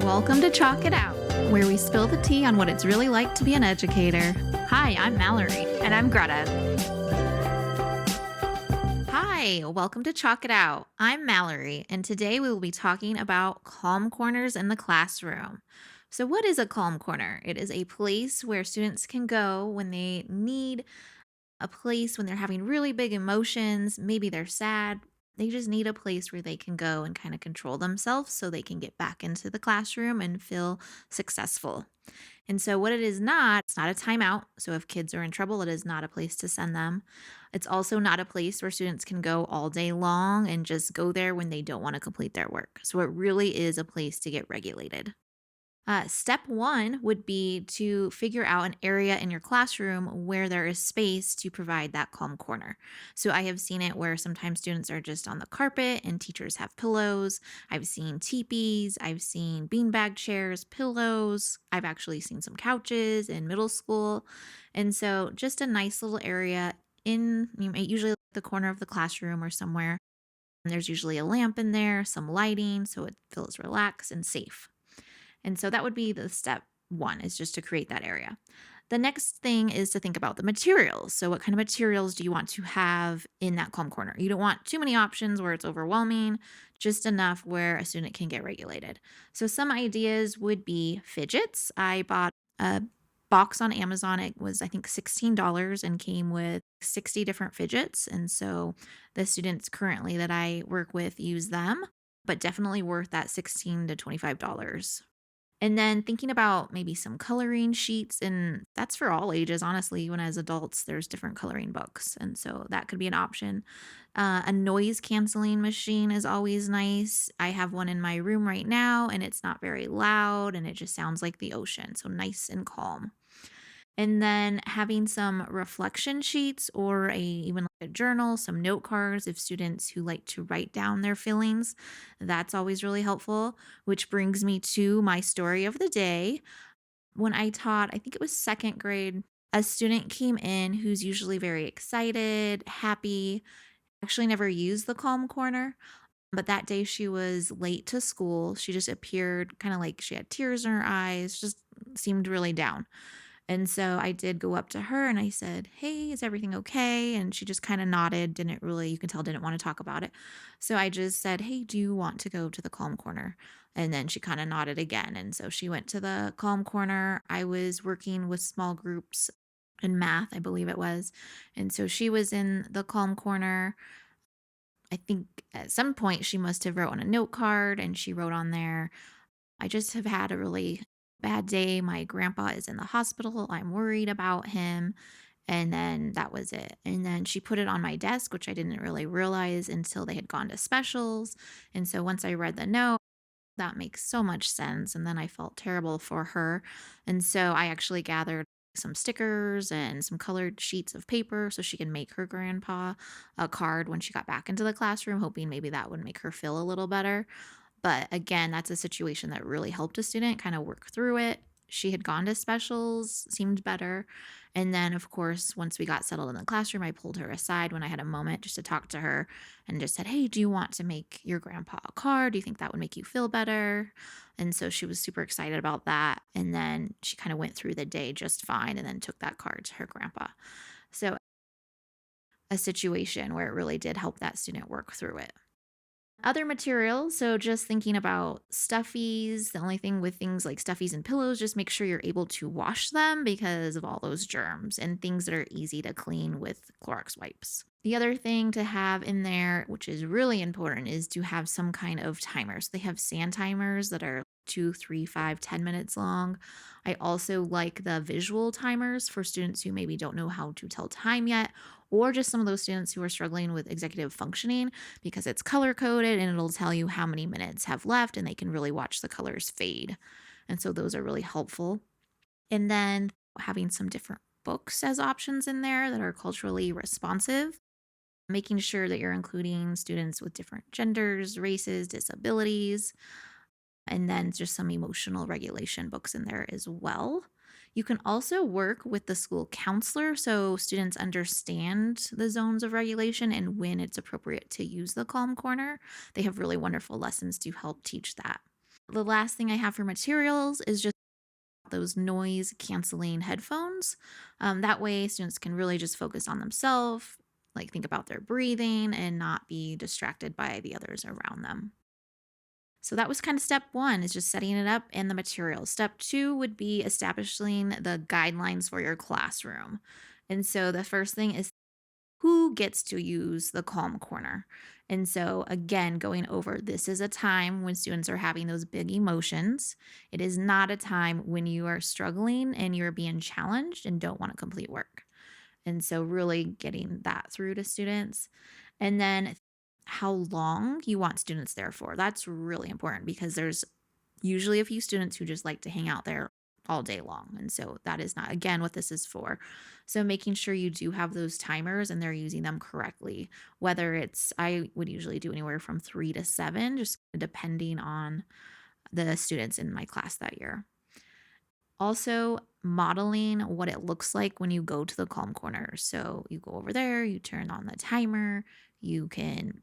Welcome to Chalk It Out, where we spill the tea on what it's really like to be an educator. Hi, I'm Mallory. And I'm Greta. Hi, welcome to Chalk It Out. I'm Mallory, and today we will be talking about calm corners in the classroom. So, what is a calm corner? It is a place where students can go when they need a place when they're having really big emotions. Maybe they're sad. They just need a place where they can go and kind of control themselves so they can get back into the classroom and feel successful. And so, what it is not, it's not a timeout. So, if kids are in trouble, it is not a place to send them. It's also not a place where students can go all day long and just go there when they don't want to complete their work. So, it really is a place to get regulated. Step one would be to figure out an area in your classroom where there is space to provide that calm corner. So I have seen it where sometimes students are just on the carpet and teachers have pillows. I've seen teepees, I've seen beanbag chairs, pillows. I've actually seen some couches in middle school. And so just a nice little area usually the corner of the classroom or somewhere. And there's usually a lamp in there, some lighting, so it feels relaxed and safe. And so that would be the step one is just to create that area. The next thing is to think about the materials. So, what kind of materials do you want to have in that calm corner? You don't want too many options where it's overwhelming, just enough where a student can get regulated. So, some ideas would be fidgets. I bought a box on Amazon. It was, I think, $16 and came with 60 different fidgets. And so, the students currently that I work with use them, but definitely worth that $16 to $25. And then thinking about maybe some coloring sheets, and that's for all ages, honestly. Even as adults, there's different coloring books. And so that could be an option. A noise canceling machine is always nice. I have one in my room right now, and it's not very loud and it just sounds like the ocean. So nice and calm. And then having some reflection sheets or even like a journal, some note cards if students who like to write down their feelings. That's always really helpful, which brings me to my story of the day. When I taught, I think it was second grade, a student came in who's usually very excited, happy, actually never used the calm corner. But that day she was late to school. She just appeared kind of like she had tears in her eyes, just seemed really down. And so I did go up to her and I said, "Hey, is everything okay?" And she just kind of nodded, didn't really, you can tell, didn't want to talk about it. So I just said, "Hey, do you want to go to the calm corner?" And then she kind of nodded again. And so she went to the calm corner. I was working with small groups in math, I believe it was. And so she was in the calm corner. I think at some point she must have wrote on a note card and she wrote on there, "I just have had a really bad day. My grandpa is in the hospital. I'm worried about him." And then that was it. And then she put it on my desk, which I didn't really realize until they had gone to specials. And so once I read the note, that makes so much sense. And then I felt terrible for her. And so I actually gathered some stickers and some colored sheets of paper so she can make her grandpa a card when she got back into the classroom, hoping maybe that would make her feel a little better. But again, that's a situation that really helped a student kind of work through it. She had gone to specials, seemed better. And then, of course, once we got settled in the classroom, I pulled her aside when I had a moment just to talk to her and just said, "Hey, do you want to make your grandpa a card? Do you think that would make you feel better?" And so she was super excited about that. And then she kind of went through the day just fine and then took that card to her grandpa. So, a situation where it really did help that student work through it. Other materials, so just thinking about stuffies, the only thing with things like stuffies and pillows, just make sure you're able to wash them because of all those germs and things that are easy to clean with Clorox wipes. The other thing to have in there, which is really important, is to have some kind of timers. They have sand timers that are 2, 3, 5, 10 minutes long. I also like the visual timers for students who maybe don't know how to tell time yet, or just some of those students who are struggling with executive functioning because it's color coded and it'll tell you how many minutes have left and they can really watch the colors fade. And so those are really helpful. And then having some different books as options in there that are culturally responsive, making sure that you're including students with different genders, races, disabilities, and then just some emotional regulation books in there as well. You can also work with the school counselor so students understand the zones of regulation and when it's appropriate to use the calm corner. They have really wonderful lessons to help teach that. The last thing I have for materials is just those noise canceling headphones. That way, students can really just focus on themselves, like think about their breathing and not be distracted by the others around them. So that was kind of step one, is just setting it up and the materials. Step two would be establishing the guidelines for your classroom. And so the first thing is who gets to use the calm corner. And so, again, going over this is a time when students are having those big emotions. It is not a time when you are struggling and you're being challenged and don't want to complete work. And so, really getting that through to students. And then, how long you want students there for. That's really important because there's usually a few students who just like to hang out there all day long. And so that is not, again, what this is for. So making sure you do have those timers and they're using them correctly. Whether it's, I would usually do anywhere from 3 to 7, just depending on the students in my class that year. Also, modeling what it looks like when you go to the calm corner. So you go over there, you turn on the timer, you can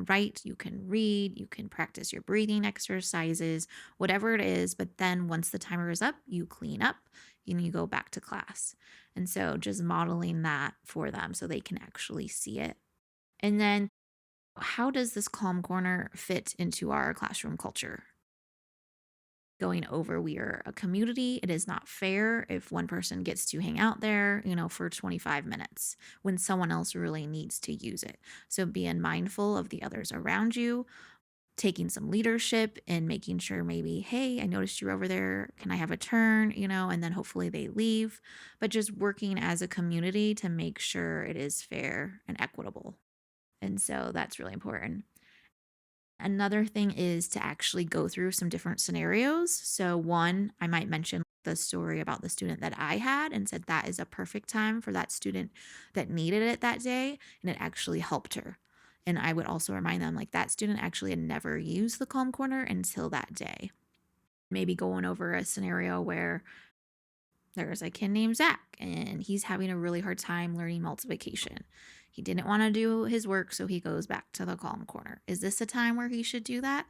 write, you can read, you can practice your breathing exercises, whatever it is. But then once the timer is up, you clean up and you go back to class. And so just modeling that for them so they can actually see it. And then how does this calm corner fit into our classroom culture? Going over, we are a community. It is not fair if one person gets to hang out there, for 25 minutes when someone else really needs to use it. So being mindful of the others around you, taking some leadership and making sure maybe, hey, I noticed you're over there. Can I have a turn? And then hopefully they leave. But just working as a community to make sure it is fair and equitable. And so that's really important. Another thing is to actually go through some different scenarios. So, one, I might mention the story about the student that I had and said that is a perfect time for that student that needed it that day, and it actually helped her. And I would also remind them, like, that student actually had never used the Calm Corner until that day. Maybe going over a scenario where there's a kid named Zach, and he's having a really hard time learning multiplication. He didn't want to do his work, so he goes back to the Calm Corner. Is this a time where he should do that?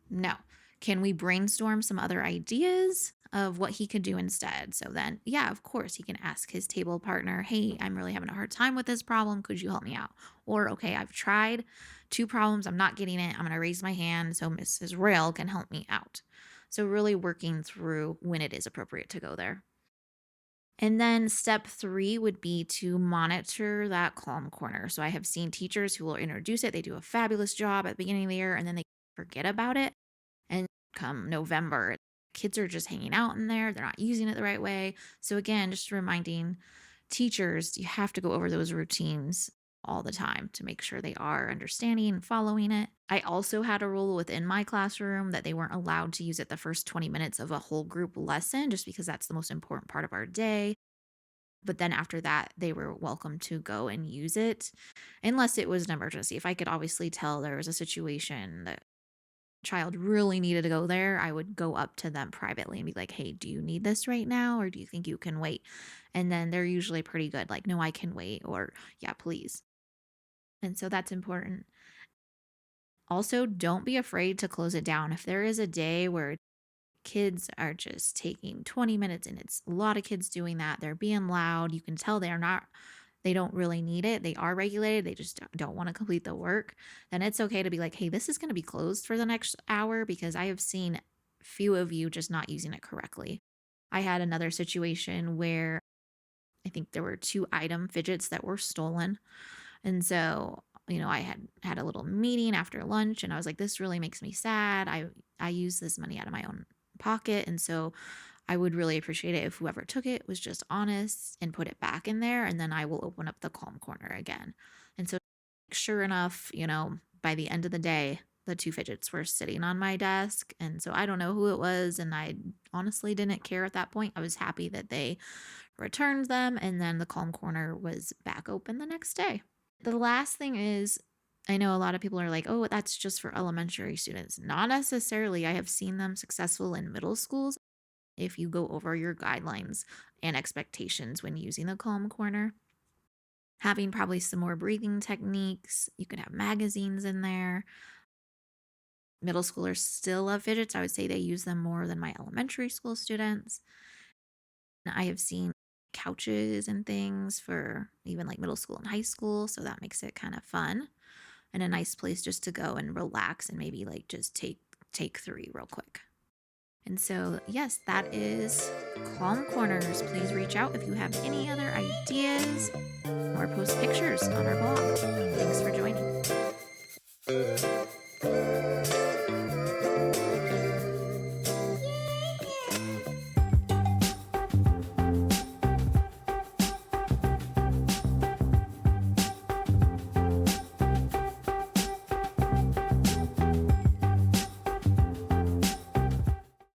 No. Can we brainstorm some other ideas of what he could do instead? So then, yeah, of course, he can ask his table partner, hey, I'm really having a hard time with this problem. Could you help me out? Or, okay, I've tried 2 problems. I'm not getting it. I'm going to raise my hand so Mrs. Rail can help me out. So, really working through when it is appropriate to go there. And then step three would be to monitor that calm corner. So I have seen teachers who will introduce it. They do a fabulous job at the beginning of the year and then they forget about it. And come November, kids are just hanging out in there. They're not using it the right way. So again, just reminding teachers, you have to go over those routines all the time to make sure they are understanding and following it. I also had a rule within my classroom that they weren't allowed to use it the first 20 minutes of a whole group lesson, just because that's the most important part of our day. But then after that, they were welcome to go and use it unless it was an emergency. If I could obviously tell there was a situation that child really needed to go there, I would go up to them privately and be like, hey, do you need this right now? Or do you think you can wait? And then they're usually pretty good, like, no, I can wait, or yeah, please. And so that's important. Also, don't be afraid to close it down. If there is a day where kids are just taking 20 minutes and it's a lot of kids doing that, they're being loud, you can tell they don't really need it. They are regulated. They just don't want to complete the work. Then it's okay to be like, hey, this is going to be closed for the next hour because I have seen few of you just not using it correctly. I had another situation where I think there were 2 item fidgets that were stolen. And so, I had a little meeting after lunch and I was like, this really makes me sad. I use this money out of my own pocket. And so I would really appreciate it if whoever took it was just honest and put it back in there, and then I will open up the calm corner again. And so, sure enough, by the end of the day, the 2 fidgets were sitting on my desk. And so I don't know who it was. And I honestly didn't care at that point. I was happy that they returned them. And then the calm corner was back open the next day. The last thing is, I know a lot of people are like, oh, that's just for elementary students. Not necessarily. I have seen them successful in middle schools if you go over your guidelines and expectations when using the calm corner. Having probably some more breathing techniques. You could have magazines in there. Middle schoolers still love fidgets. I would say they use them more than my elementary school students. And I have seen couches and things for even like middle school and high school. So that makes it kind of fun and a nice place just to go and relax and maybe like just take three real quick. And so, yes, that is Calm Corners. Please reach out if you have any other ideas or post pictures on our blog. Thanks for joining.